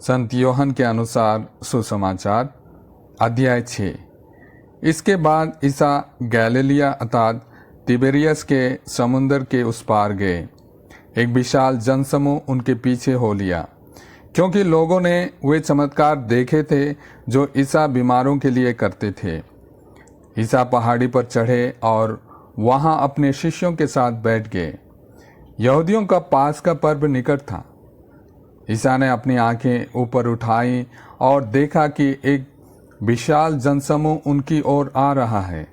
संत योहन के अनुसार सुसमाचार अध्याय 6। इसके बाद ईसा गैलिलिया अर्थात तिबेरियस के समुंदर के उस पार गए। एक विशाल जनसमूह उनके पीछे हो लिया, क्योंकि लोगों ने वे चमत्कार देखे थे जो ईसा बीमारों के लिए करते थे। ईसा पहाड़ी पर चढ़े और वहां अपने शिष्यों के साथ बैठ गए। यहूदियों का पास का पर्व निकट था। ईसा ने अपनी आंखें ऊपर उठाई और देखा कि एक विशाल जनसमूह उनकी ओर आ रहा है।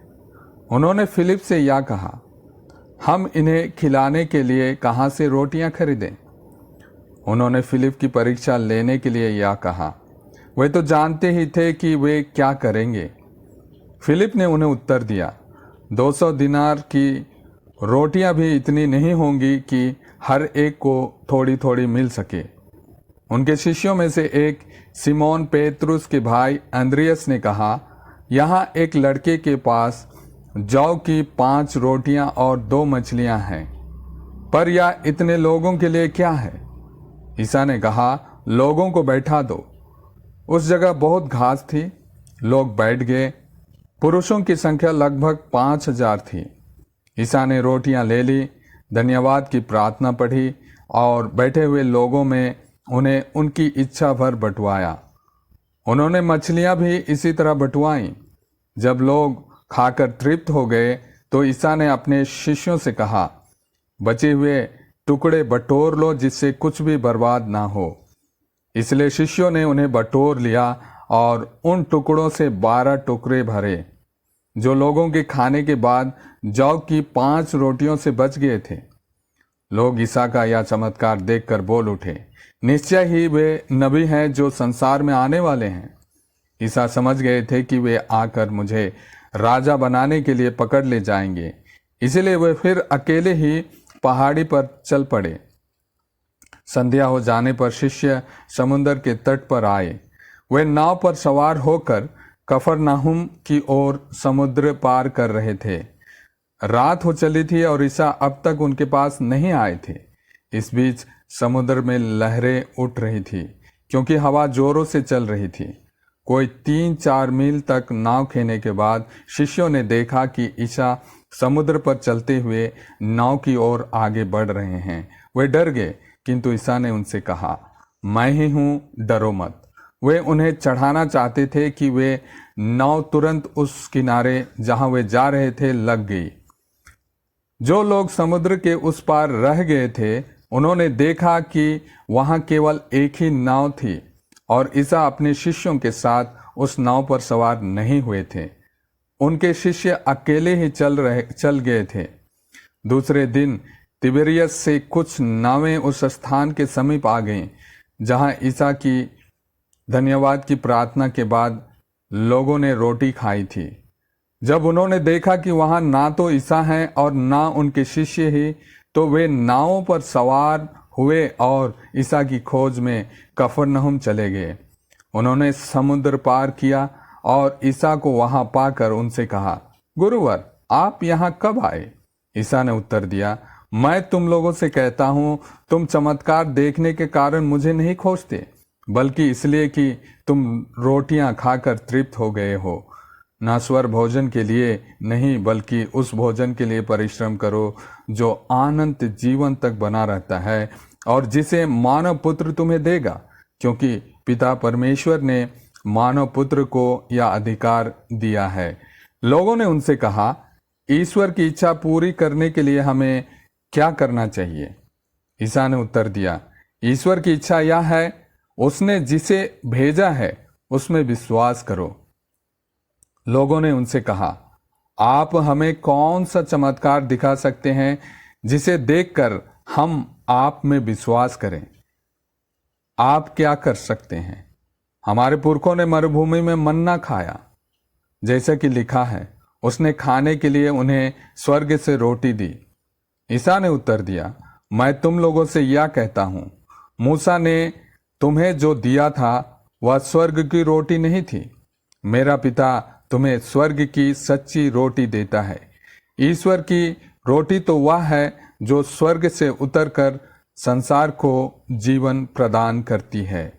उन्होंने फिलिप से यह कहा, हम इन्हें खिलाने के लिए कहाँ से रोटियां खरीदें? उन्होंने फिलिप की परीक्षा लेने के लिए यह कहा। वे तो जानते ही थे कि वे क्या करेंगे। फिलिप ने उन्हें उत्तर दिया, 200 दिनार की रोटियां भी इतनी नहीं होंगी कि हर एक को थोड़ी थोड़ी मिल सके। उनके शिष्यों में से एक सिमोन पेतरुस के भाई अंद्रियस ने कहा, यहाँ एक लड़के के पास जौ की 5 रोटियां और 2 मछलियां हैं, पर यह इतने लोगों के लिए क्या है? ईसा ने कहा, लोगों को बैठा दो। उस जगह बहुत घास थी। लोग बैठ गए। पुरुषों की संख्या लगभग 5000 थी। ईसा ने रोटियां ले ली, धन्यवाद की प्रार्थना पढ़ी और बैठे हुए लोगों में उन्हें उनकी इच्छा भर बंटवाया। उन्होंने मछलियां भी इसी तरह बंटवाईं। जब लोग खाकर तृप्त हो गए तो ईसा ने अपने शिष्यों से कहा, बचे हुए टुकड़े बटोर लो जिससे कुछ भी बर्बाद ना हो। इसलिए शिष्यों ने उन्हें बटोर लिया और उन टुकड़ों से 12 टुकड़े भरे, जो लोगों के खाने के बाद जौ की 5 रोटियों से बच गए थे। लोग ईसा का यह चमत्कार देखकर बोल उठे, निश्चय ही वे नबी हैं जो संसार में आने वाले हैं। ईसा समझ गए थे कि वे आकर मुझे राजा बनाने के लिए पकड़ ले जाएंगे, इसलिए वे फिर अकेले ही पहाड़ी पर चल पड़े। संध्या हो जाने पर शिष्य समुद्र के तट पर आए। वे नाव पर सवार होकर कफरनाहुम की ओर समुद्र पार कर रहे थे। रात हो चली थी और ईसा अब तक उनके पास नहीं आए थे। इस बीच समुद्र में लहरें उठ रही थी, क्योंकि हवा जोरों से चल रही थी। कोई 3-4 मील तक नाव खेने के बाद शिष्यों ने देखा कि ईसा समुद्र पर चलते हुए नाव की ओर आगे बढ़ रहे हैं। वे डर गए, किंतु ईसा ने उनसे कहा, मैं ही हूं, डरो मत। वे उन्हें चढ़ाना चाहते थे कि वे नाव तुरंत उस किनारे जहां वे जा रहे थे लग गई। जो लोग समुद्र के उस पार रह गए थे, उन्होंने देखा कि वहां केवल एक ही नाव थी और ईसा अपने शिष्यों के साथ उस नाव पर सवार नहीं हुए थे। उनके शिष्य अकेले ही चल गए थे। दूसरे दिन तिबेरियस से कुछ नावें उस स्थान के समीप आ गईं, जहां ईसा की धन्यवाद की प्रार्थना के बाद लोगों ने रोटी खाई थी। जब उन्होंने देखा कि वहां ना तो ईसा हैं और ना उनके शिष्य ही, तो वे नावों पर सवार हुए और ईसा की खोज में कफरनहुम चले गए। उन्होंने समुद्र पार किया और ईसा को वहां पाकर उनसे कहा, गुरुवर, आप यहाँ कब आए? ईसा ने उत्तर दिया, मैं तुम लोगों से कहता हूं, तुम चमत्कार देखने के कारण मुझे नहीं खोजते, बल्कि इसलिए कि तुम रोटियां खाकर तृप्त हो गए हो। नाश्वर भोजन के लिए नहीं, बल्कि उस भोजन के लिए परिश्रम करो जो अनंत जीवन तक बना रहता है और जिसे मानव पुत्र तुम्हें देगा, क्योंकि पिता परमेश्वर ने मानव पुत्र को यह अधिकार दिया है। लोगों ने उनसे कहा, ईश्वर की इच्छा पूरी करने के लिए हमें क्या करना चाहिए? ईसा ने उत्तर दिया, ईश्वर की इच्छा यह है, उसने जिसे भेजा है उसमें विश्वास करो। लोगों ने उनसे कहा, आप हमें कौन सा चमत्कार दिखा सकते हैं जिसे देखकर हम आप में विश्वास करें? आप क्या कर सकते हैं? हमारे पुरखों ने मरुभूमि में मन्ना खाया, जैसा कि लिखा है, उसने खाने के लिए उन्हें स्वर्ग से रोटी दी। ईसा ने उत्तर दिया, मैं तुम लोगों से यह कहता हूं, मूसा ने तुम्हें जो दिया था वह स्वर्ग की रोटी नहीं थी। मेरा पिता तुम्हें स्वर्ग की सच्ची रोटी देता है। ईश्वर की रोटी तो वह है जो स्वर्ग से उतरकर संसार को जीवन प्रदान करती है।